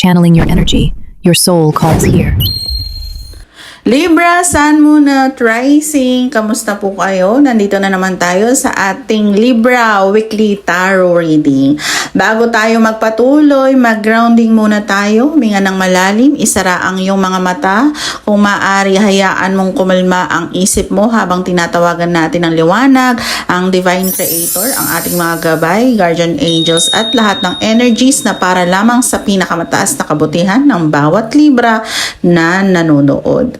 Channeling your energy. Your soul calls here. Libra, Sun, Moon at Rising, kamusta po kayo? Nandito na naman tayo sa ating Libra Weekly Tarot Reading. Bago tayo magpatuloy, mag-grounding muna tayo, huminga ng malalim, isara ang iyong mga mata. Kung maaari, hayaan mong kumalma ang isip mo habang tinatawagan natin ang liwanag, ang Divine Creator, ang ating mga gabay, Guardian Angels at lahat ng energies na para lamang sa pinakamataas na kabutihan ng bawat Libra na nanonood.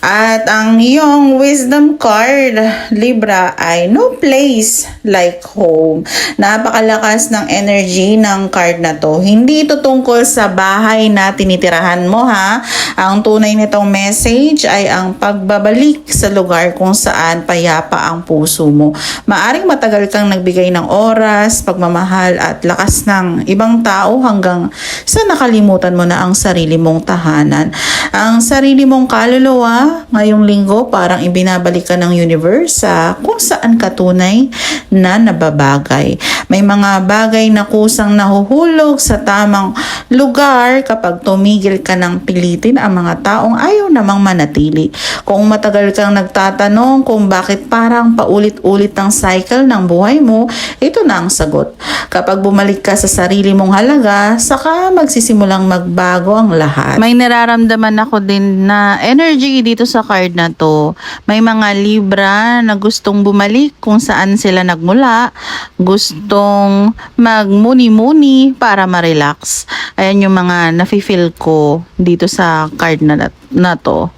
At ang iyong wisdom card, Libra, ay no place like home. Napakalakas ng energy ng card na to. Hindi ito tungkol sa bahay na tinitirahan mo, ha. Ang tunay nitong message ay ang pagbabalik sa lugar kung saan payapa ang puso mo. Maaring matagal kang nagbigay ng oras, pagmamahal at lakas ng ibang tao hanggang sa nakalimutan mo na ang sarili mong tahanan. Ang sarili mong kaluluwa ngayong linggo parang ibinabalik ka ng universe sa kung saan ka tunay na nababagay. May mga bagay na kusang nahuhulog sa tamang lugar kapag tumigil ka ng pilitin ang mga taong ayaw namang manatili. Kung matagal kang nagtatanong kung bakit parang paulit-ulit ang cycle ng buhay mo, ito na ang sagot. Kapag bumalik ka sa sarili mong halaga, saka magsisimulang magbago ang lahat. May nararamdaman ako din na energy dito sa card na to. May mga Libra na gustong bumalik kung saan sila nagmula, gustong magmuni-muni para ma-relax. Ayan yung mga nafe-feel ko dito sa card na to.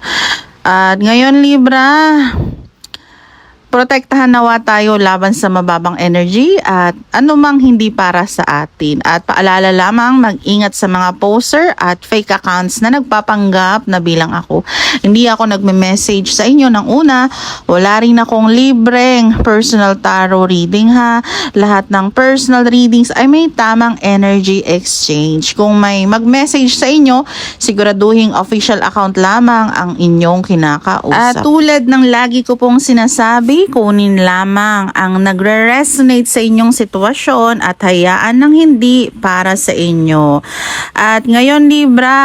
At ngayon, Libra, protektahan nawa tayo laban sa mababang energy at anumang hindi para sa atin. At paalala lamang, mag-ingat sa mga poster at fake accounts na nagpapanggap na bilang ako. Hindi ako nagme-message sa inyo ng una. Wala rin akong libreng personal tarot reading, ha. Lahat ng personal readings ay may tamang energy exchange. Kung may mag-message sa inyo, siguraduhin official account lamang ang inyong kinakausap. At tulad ng lagi ko pong sinasabi, kunin lamang ang nagre-resonate sa inyong sitwasyon at hayaan ng hindi para sa inyo. At ngayon, Libra,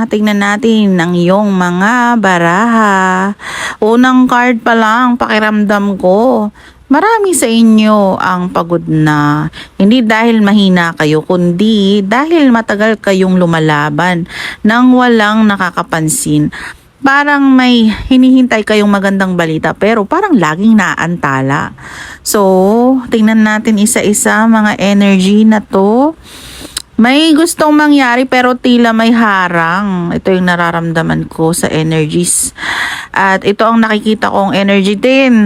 tingnan natin ang iyong mga baraha. Unang card pa lang, pakiramdam ko, marami sa inyo ang pagod na. Hindi dahil mahina kayo, kundi dahil matagal kayong lumalaban nang walang nakakapansin. Parang may hinihintay kayong magandang balita pero parang laging naantala. So, tingnan natin isa-isa mga energy na to. May gustong mangyari pero tila may harang. Ito yung nararamdaman ko sa energies. At ito ang nakikita kong energy din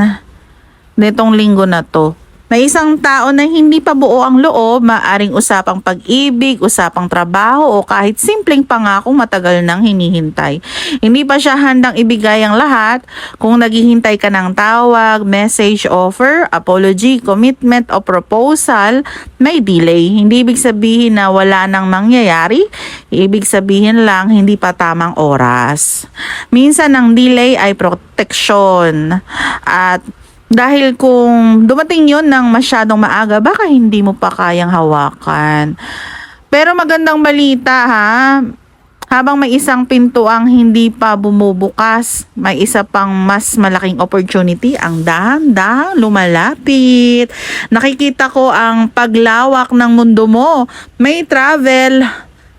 nitong linggo na to. May isang tao na hindi pa buo ang loob, maaring usapang pag-ibig, usapang trabaho o kahit simpleng pangakong matagal nang hinihintay. Hindi pa siya handang ibigay ang lahat. Kung naghihintay ka ng tawag, message, offer, apology, commitment o proposal, may delay. Hindi ibig sabihin na wala nang mangyayari. Ibig sabihin lang hindi pa tamang oras. Minsan ang delay ay protection. At dahil kung dumating yon ng masyadong maaga, baka hindi mo pa kayang hawakan. Pero magandang balita, ha. Habang may isang pinto ang hindi pa bumubukas, may isa pang mas malaking opportunity ang dahan-dahang lumalapit. Nakikita ko ang paglawak ng mundo mo. May travel.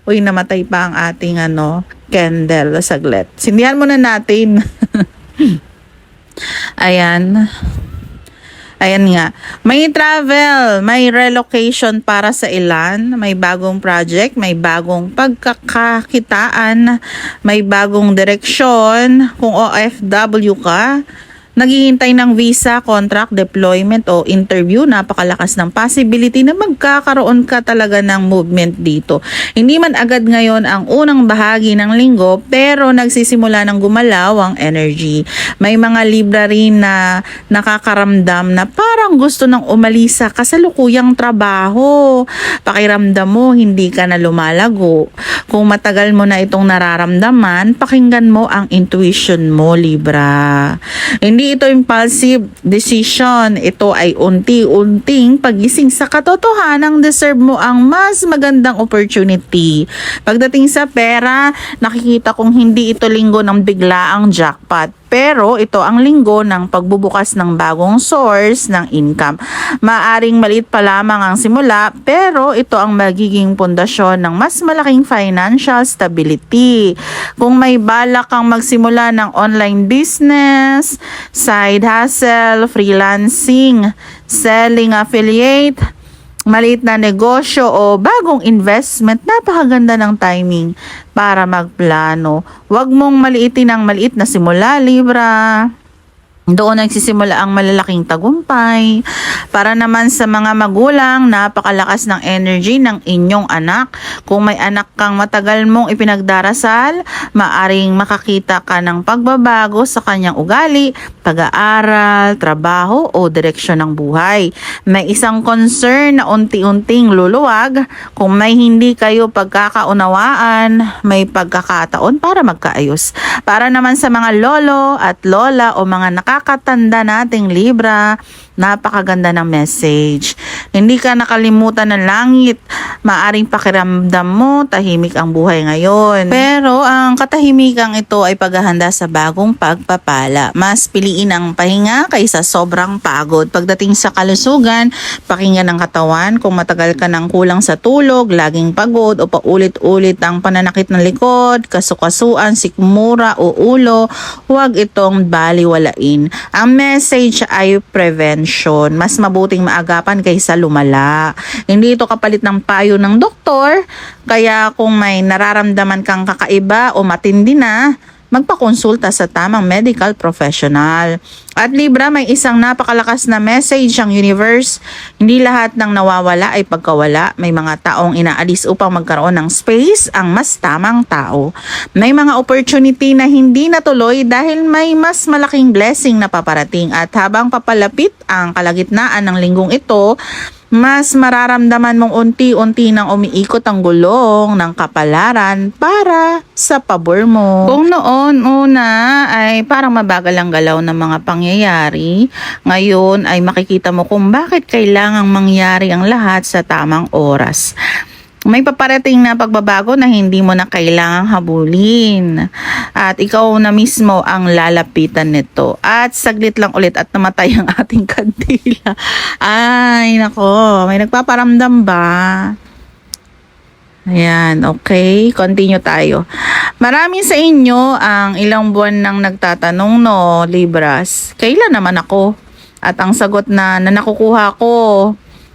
Uy, namatay pa ang ating candle. Saglit. Sindihan muna natin. Ayan. Ayan nga. May travel, may relocation para sa ilan, may bagong project, may bagong pagkakakitaan, may bagong direksyon. Kung OFW ka, naghihintay ng visa, contract, deployment o interview, napakalakas ng possibility na magkakaroon ka talaga ng movement dito. Hindi man agad ngayon ang unang bahagi ng linggo, pero nagsisimula ng gumalaw ang energy. May mga Libra rin na nakakaramdam na parang gusto nang umalis sa kasalukuyang trabaho. Pakiramdam mo, hindi ka na lumalago. Kung matagal mo na itong nararamdaman, pakinggan mo ang intuition mo, Libra. Hindi Hindi ito impulsive decision. Ito ay unti-unting pagising sa katotohanang deserve mo ang mas magandang opportunity. Pagdating sa pera, nakikita kong hindi ito linggo ng biglaang jackpot. Pero ito ang linggo ng pagbubukas ng bagong source ng income. Maaring maliit pa lamang ang simula, pero ito ang magiging pundasyon ng mas malaking financial stability. Kung may balak kang magsimula ng online business, side hustle, freelancing, selling affiliate, maliit na negosyo o bagong investment, napakaganda ng timing para magplano. Huwag mong maliitin ang maliit na simula, Libra. Doon nagsisimula ang malalaking tagumpay. Para naman sa mga magulang, napakalakas ng energy ng inyong anak. Kung may anak kang matagal mong ipinagdarasal, maaring makakita ka ng pagbabago sa kanyang ugali, pag-aaral, trabaho o direksyon ng buhay. May isang concern na unti-unting luluwag. Kung may hindi kayo pagkakaunawaan, may pagkakataon para magkaayos. Para naman sa mga lolo at lola o mga nakakatanda nating Libra, napakaganda ng message. Hindi ka nakalimutan ng langit. Maaring pakiramdam mo, tahimik ang buhay ngayon. Pero ang katahimikang ito ay paghahanda sa bagong pagpapala. Mas piliin ang pahinga kaysa sobrang pagod. Pagdating sa kalusugan, pakinggan ng katawan. Kung matagal ka nang kulang sa tulog, laging pagod o paulit-ulit ang pananakit ng likod, kasukasuan, sikmura o ulo, huwag itong baliwalain. Ang message ay prevention. Mas mabuting maagapan kaysa lumala. Hindi ito kapalit ng payo ng doktor, kaya kung may nararamdaman kang kakaiba o matindi na, magpakonsulta sa tamang medical professional. At Libra, may isang napakalakas na message ang universe. Hindi lahat ng nawawala ay pagkawala. May mga taong inaalis upang magkaroon ng space ang mas tamang tao. May mga opportunity na hindi natuloy dahil may mas malaking blessing na paparating. At habang papalapit ang kalagitnaan ng linggong ito, mas mararamdaman mong unti-unti nang umiikot ang gulong ng kapalaran para sa pabor mo. Kung noon una ay parang mabagal ang galaw ng mga pangyayari, ngayon ay makikita mo kung bakit kailangang mangyari ang lahat sa tamang oras. May paparating na pagbabago na hindi mo na kailangang habulin. At ikaw na mismo ang lalapitan nito. At saglit lang ulit at namatay ang ating kandila. Ay, nako. May nagpaparamdam ba? Ayan, okay. Continue tayo. Marami sa inyo ang ilang buwan nang nagtatanong, no, Libras. Kailan naman ako? At ang sagot na nakukuha ko,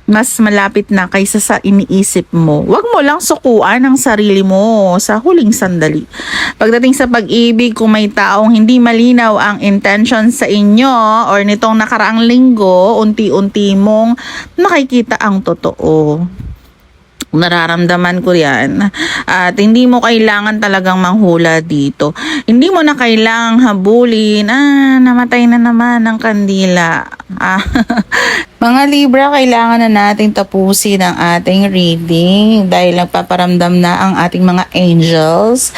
mas malapit na kaysa sa iniisip mo. Huwag mo lang sukuan ang sarili mo sa huling sandali. Pagdating sa pag-ibig, kung may taong hindi malinaw ang intention sa inyo or nitong nakaraang linggo, unti-unti mong nakikita ang totoo. Nararamdaman ko yan. At hindi mo kailangan talagang manghula dito. Hindi mo na kailangang habulin. Namatay na naman ang kandila. Mga Libra, kailangan na natin tapusin ang ating reading dahil nagpaparamdam na ang ating mga angels.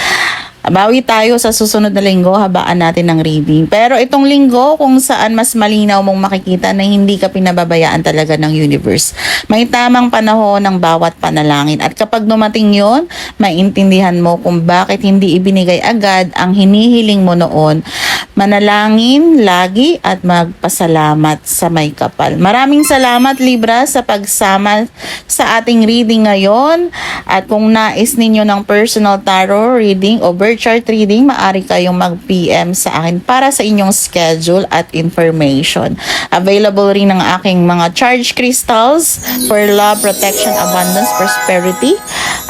Bawi tayo sa susunod na linggo, habaan natin ng reading. Pero itong linggo kung saan mas malinaw mong makikita na hindi ka pinababayaan talaga ng universe. May tamang panahon ng bawat panalangin. At kapag dumating yon, maintindihan mo kung bakit hindi ibinigay agad ang hinihiling mo noon. Manalangin lagi at magpasalamat sa may kapal. Maraming salamat Libra sa pagsama sa ating reading ngayon. At kung nais ninyo ng personal tarot reading o birth chart reading, maaari kayong mag-PM sa akin para sa inyong schedule at information. Available rin ang aking mga charged crystals for love, protection, abundance, prosperity.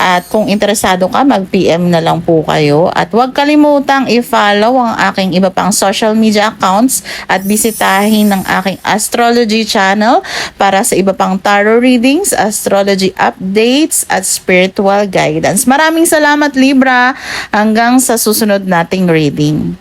At kung interesado ka, mag-PM na lang po kayo. At huwag kalimutang i-follow ang aking iba pang social media accounts at bisitahin ang aking astrology channel para sa iba pang tarot readings, astrology updates at spiritual guidance. Maraming salamat Libra. Hanggang sa susunod nating reading.